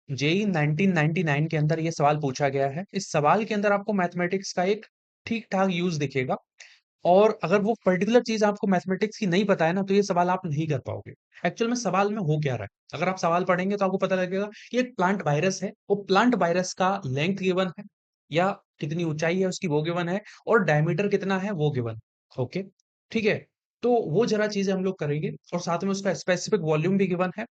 JEE 1999 के अंदर ये सवाल पूछा गया है। इस सवाल के अंदर आपको मैथमेटिक्स का एक ठीक ठाक यूज दिखेगा। और अगर वो पर्टिकुलर चीज आपको मैथमेटिक्स की नहीं पता है ना, तो ये सवाल आप नहीं कर पाओगे। एक्चुअल में सवाल में हो क्या रहा है, अगर आप सवाल पढ़ेंगे तो आपको पता लगेगा कि एक प्लांट वायरस है, वो प्लांट वायरस का लेंथ गिवन है, या कितनी ऊंचाई है उसकी वो गिवन है, और डायमीटर कितना है वो गिवन। ओके, ठीक है। तो वो जरा चीजें हम लोग करेंगे, और साथ में उसका स्पेसिफिक वॉल्यूम भी गिवन है।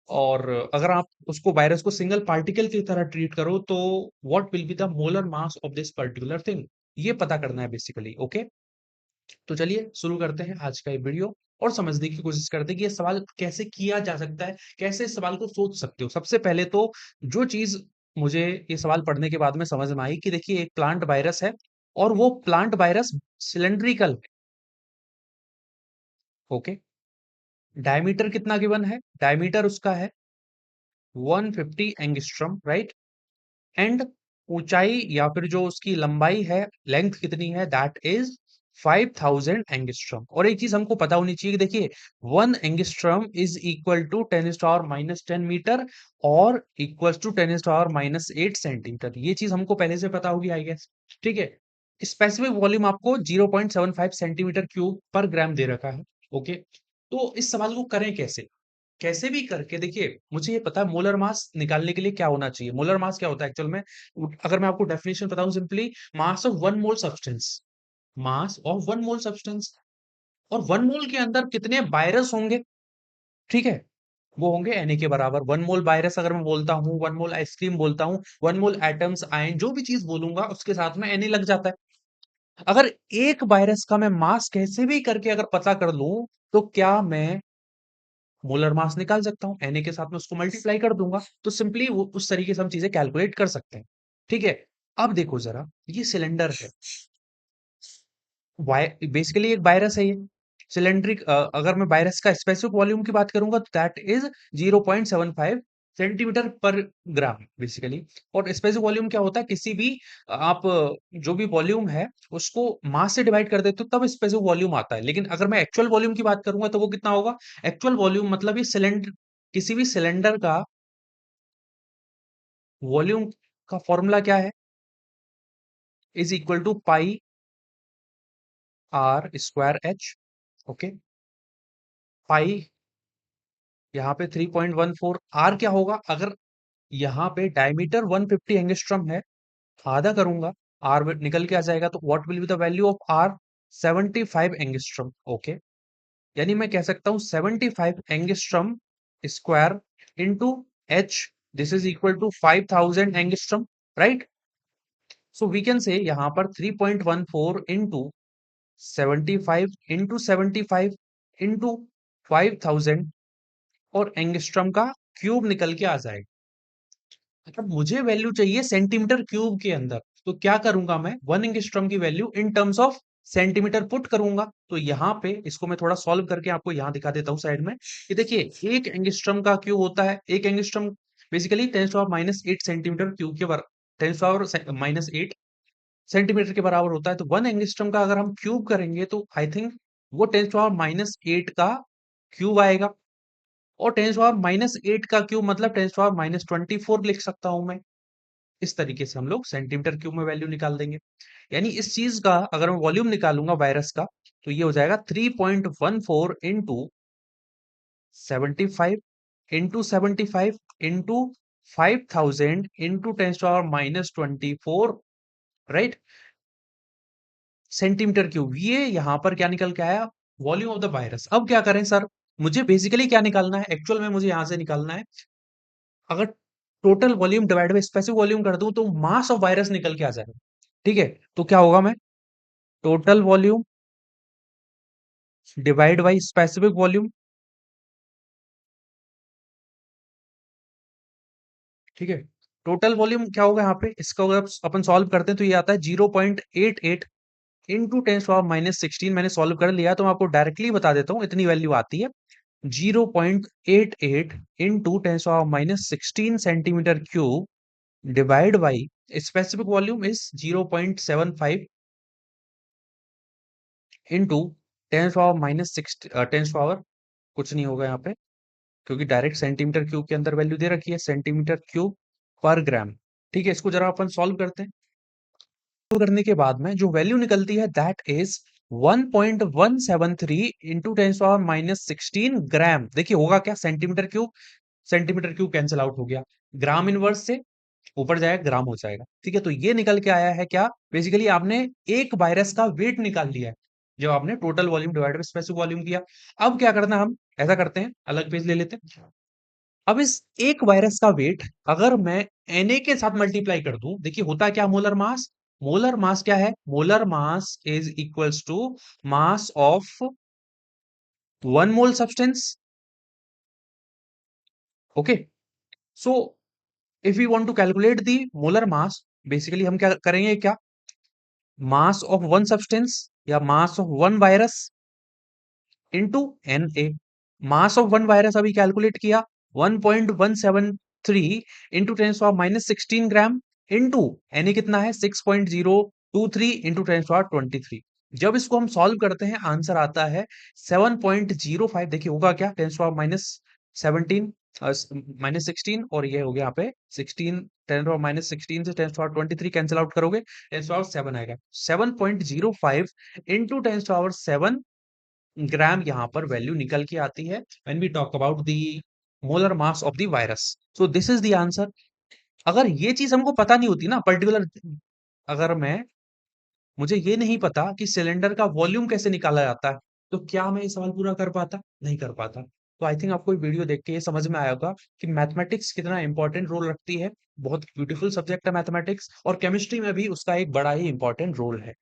और अगर आप उसको वायरस को सिंगल पार्टिकल की तरह ट्रीट करो, तो what will be the molar mass of this particular thing, ये पता करना है बेसिकली। ओके, तो चलिए शुरू करते हैं आज का ये वीडियो, और समझने की कोशिश करते हैं कि ये सवाल कैसे किया जा सकता है, कैसे इस सवाल को सोच सकते हो। सबसे पहले तो जो चीज मुझे ये सवाल पढ़ने के बाद में समझ में आई कि देखिए, एक प्लांट वायरस है, और वो plant virus cylindrical. Okay, diameter कितना गिवन है, डायमीटर उसका है 150 एंगस्ट्रॉम, राइट। एंड ऊंचाई या फिर जो उसकी लंबाई है, लेंथ कितनी है, दैट इज 5000 एंगस्ट्रॉम। और एक चीज हमको पता होनी चाहिए कि देखिए, 1 angstrom is equal to 10⁻⁻10 metre, और इक्वल टू 10⁻⁸ सेंटीमीटर। ये चीज हमको पहले से पता होगी, आई गेस। ठीक है। स्पेसिफिक वॉल्यूम आपको 0.75 सेंटीमीटर क्यूब पर ग्राम दे रखा है। ओके, तो इस सवाल को करें कैसे, कैसे भी करके देखिए, मुझे ये पता है मोलर मास निकालने के लिए क्या होना चाहिए। मोलर मास क्या होता है एक्चुअल में, अगर मैं आपको डेफिनेशन बताऊं, simply mass of one mole substance, mass of one mole substance. और वन मोल के अंदर कितने वायरस होंगे, ठीक है, वो होंगे Na के बराबर। वन मोल वायरस अगर मैं बोलता हूँ, वन मोल आइसक्रीम बोलता हूँ, वन मोल एटम्स आयन, जो भी चीज बोलूंगा उसके साथ में Na लग जाता है। अगर एक वायरस का मैं मास कैसे भी करके अगर पता कर लूं, तो क्या मैं मोलर मास निकाल सकता हूँ, Na के साथ में उसको मल्टीप्लाई कर दूंगा, तो सिंपली वो उस तरीके से हम चीजें कैलकुलेट कर सकते हैं। ठीक है। अब देखो जरा, ये सिलेंडर है, बेसिकली एक वायरस है ये सिलेंड्रिक। अगर मैं वायरस का स्पेसिफिक वॉल्यूम की बात करूंगा, तो दैट इज 0.75 सेंटीमीटर पर ग्राम बेसिकली। और स्पेसिफिक वॉल्यूम क्या होता है, किसी भी आप जो भी वॉल्यूम है उसको मास से डिवाइड कर देते हो तब स्पेसिफिक वॉल्यूम आता है। लेकिन अगर मैं एक्चुअल वॉल्यूम की बात करूंगा, तो वो कितना होगा, एक्चुअल वॉल्यूम मतलब ये सिलेंडर, किसी भी सिलेंडर का वॉल्यूम का फॉर्मूला क्या है, is equal to pi r square h. Okay, pi यहाँ पे 3.14, आर क्या होगा, अगर यहाँ पे डायमीटर 150 एंगस्ट्रॉम है, आधा करूंगा, आर निकल के आ जाएगा, तो what will be the value of R, 75 angstrom. Okay, यानी मैं कह सकता हूँ 75 angstrom square into H, this is equal to 5000 angstrom, right. So we can say यहाँ पर 3.14 इंटू 75 इंटू 75 इंटू 5000, और एंगस्ट्रॉम का क्यूब निकल के आ जाएगा। अब मुझे वैल्यू चाहिए सेंटीमीटर क्यूब के अंदर, तो क्या करूंगा मैं, 1 एंगस्ट्रॉम की value in terms of centimetre put करूंगा। तो यहाँ पे इसको मैं थोड़ा सॉल्व करके आपको यहाँ दिखा देता हूँ साइड में, कि देखिए, 1 एंगस्ट्रॉम का क्यूब होता है, 1 एंगस्ट्रॉम बेसिकली 10⁻⁻8 सेंटीमीटर क्यूब के बराबर, 10⁻⁻8 सेंटीमीटर के बराबर होता है। तो 1 एंगस्ट्रॉम का अगर हम क्यूब करेंगे, तो आई थिंक वो 10⁻⁻8 का क्यूब आएगा। और 10⁻⁻8 का क्यूब मतलब 10⁻⁻24 लिख सकता हूं मैं। इस तरीके से हम लोग सेंटीमीटर क्यूब में वैल्यू निकाल देंगे। यानी इस चीज का अगर मैं वॉल्यूम निकालूंगा वायरस का, तो ये हो जाएगा 3.14 into 75 into 75 into 5000 into 10⁻⁻24, right, centimetre cube. ये यहां पर क्या निकल के आया, वॉल्यूम ऑफ द वायरस। अब क्या करें सर, मुझे बेसिकली क्या निकालना है, एक्चुअल में मुझे यहां से निकालना है, अगर total volume divide by specific volume कर दूं, तो मास ऑफ वायरस निकल के आ जाएगा। ठीक है, तो क्या होगा, मैं total volume divide by specific volume, ठीक है। टोटल वॉल्यूम क्या होगा यहाँ पे, इसका अगर अपन सॉल्व करते हैं, तो ये आता है 0.88 इंटू 10⁻⁻16। मैंने सॉल्व कर लिया, तो मैं आपको डायरेक्टली बता देता हूँ, इतनी वैल्यू आती है, 0.88 into 10⁻⁻16 centimetre cube divide by specific volume is 0.75 into 10⁻⁻6, 10 power कुछ नहीं होगा यहाँ पे, क्योंकि डायरेक्ट सेंटीमीटर क्यूब के अंदर वैल्यू दे रखी है, सेंटीमीटर क्यूब पर ग्राम। ठीक है, इसको जरा अपन सॉल्व करते हैं। सॉल्व करने के बाद में जो वैल्यू निकलती है दैट इज 1.173 इंटू 10⁻16 ग्राम। देखिए होगा क्या, सेंटीमीटर क्यूब कैंसिल आउट हो गया, ग्राम इनवर्स से ऊपर जाएगा ग्राम हो जाएगा। ठीक है, तो ये निकल के आया है क्या, बेसिकली आपने एक वायरस का वेट निकाल लिया है जब आपने total volume divide by specific volume किया। अब क्या करना, हम ऐसा करते हैं, अलग पेज ले लेते हैं। अब इस एक वायरस का वेट अगर मैं Na के साथ मल्टीप्लाई कर दूं, देखिए होता क्या, मोलर मास क्या है, molar mass is equals to mass of 1 mole substance. Okay, so if we want to calculate the molar mass, basically हम क्या करेंगे, क्या मास ऑफ वन सब्सटेंस या mass of one virus into Na। Mass of one virus अभी calculate किया 1.173 into 10⁻16 gram into Na कितना है 6.023 into 10⁻23। जब इसको हम सॉल्व करते हैं आंसर आता है 7.05। देखिए होगा क्या, 10⁻17 -16 और ये हो गया यहाँ पे 16, 10⁻16 से 10⁻23 कैंसिल आउट करोगे 10⁻7 आएगा। 7.05 इंटू 10⁻7 ग्राम यहाँ पर वैल्यू निकल के आती है when we talk about the molar mass of the virus. So this is the answer. अगर ये चीज हमको पता नहीं होती ना पर्टिकुलर, अगर मुझे ये नहीं पता कि सिलेंडर का वॉल्यूम कैसे निकाला जाता है, तो क्या मैं ये सवाल पूरा कर पाता, नहीं कर पाता। तो आई थिंक आपको ये वीडियो देख के ये समझ में आया होगा कि मैथमेटिक्स कितना इंपॉर्टेंट रोल रखती है। बहुत ब्यूटीफुल सब्जेक्ट है मैथमेटिक्स, और केमिस्ट्री में भी उसका एक बड़ा ही इंपॉर्टेंट रोल है।